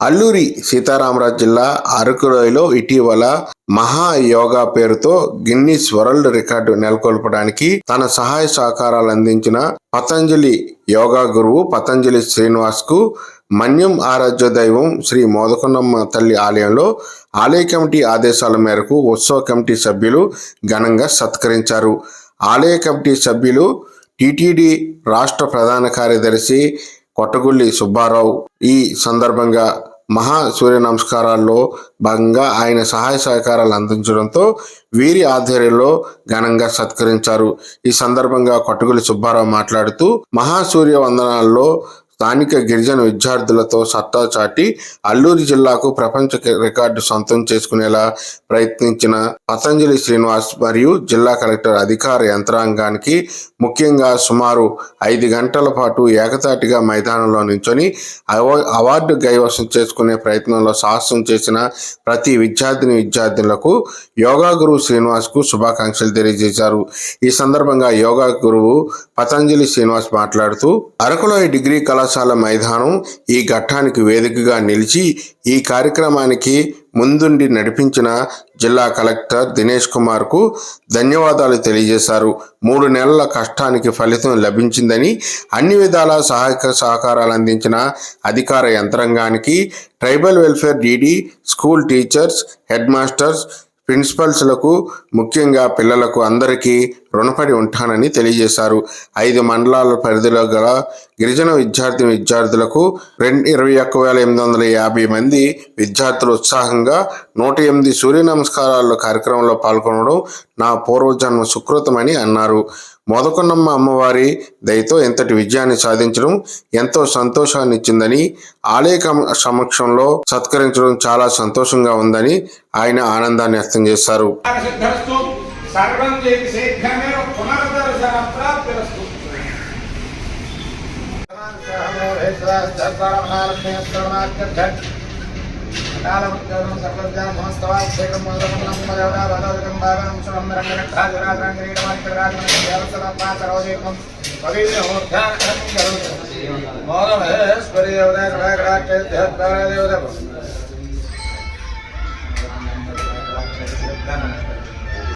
అల్లూరి సీతారామరాజు జిల్లా అరకులోయలో ఇటీవల మహాయోగా పేరుతో గిన్నిస్ వరల్డ్ రికార్డు నెలకొల్పడానికి తన సహాయ సహకారాలు అందించిన పతంజలి యోగా గురువు పతంజలి శ్రీనివాస్ కు మన్యం ఆరాధ్య దైవం శ్రీ మోదకొండమ్మ తల్లి ఆలయంలో ఆలయ కమిటీ ఆదేశాల మేరకు ఉత్సవ కమిటీ సభ్యులు ఘనంగా సత్కరించారు. ఆలయ కమిటీ సభ్యులు టిటిడి రాష్ట్ర ప్రధాన కార్యదర్శి కొట్టగుల్లి సుబ్బారావు ఈ సందర్భంగా మహా సూర్య నమస్కారాల్లో భాగంగా ఆయన సహాయ సహకారాలు అందించడంతో వీరి ఆధ్వర్యంలో ఘనంగా సత్కరించారు. ఈ సందర్భంగా కొట్టగుల్లి సుబ్బారావు మాట్లాడుతూ మహా సూర్య వందనాల్లో స్థానిక గిరిజన విద్యార్థులతో సత్తా చాటి అల్లూరి జిల్లాకు ప్రపంచ రికార్డు సొంతం చేసుకునేలా ప్రయత్నించిన పతంజలి శ్రీనివాస్ మరియు జిల్లా కలెక్టర్ అధికార యంత్రాంగానికి ముఖ్యంగా సుమారు 5 గంటల పాటు ఏకతాటిగా మైదానంలో నించొని అవార్డు కైవసం చేసుకునే ప్రయత్నంలో సాహసం చేసిన ప్రతి విద్యార్థులకు యోగా గురువు శ్రీనివాస్ కు శుభాకాంక్షలు తెలియజేశారు. ఈ సందర్భంగా యోగా గురువు పతంజలి శ్రీనివాస్ మాట్లాడుతూ అరకులోయ డిగ్రీ కళాశాల మైదానం ఈ ఘట్టానికి వేదికగా నిలిచి ఈ కార్యక్రమానికి ముందుండి నడిపించిన జిల్లా కలెక్టర్ దినేష్ కుమార్ కు ధన్యవాదాలు తెలియజేశారు. 3 నెలల కష్టానికి ఫలితం లభించిందని, అన్ని విధాల సహాయక సహకారాలు అందించిన అధికార యంత్రాంగానికి, tribal welfare DD, school teachers, head masters, ప్రిన్సిపల్స్లకు, ముఖ్యంగా పిల్లలకు అందరికీ రుణపడి ఉంటానని తెలియజేశారు. 5 మండలాల పరిధిలో గల గిరిజన విద్యార్థులకు 21,850 మంది విద్యార్థులు ఉత్సాహంగా 108 సూర్య నమస్కారాల కార్యక్రమంలో పాల్గొనడం నా పూర్వజన్మ సుకృతమని అన్నారు. మోదకొండమ్మ అమ్మవారి దయతో ఇంతటి విజయాన్ని సాధించడం ఎంతో సంతోషాన్ని ఇచ్చిందని, ఆలయ సమక్షంలో సత్కరించడం చాలా సంతోషంగా ఉందని ఆయన ఆనందాన్ని వ్యక్తం చేశారు.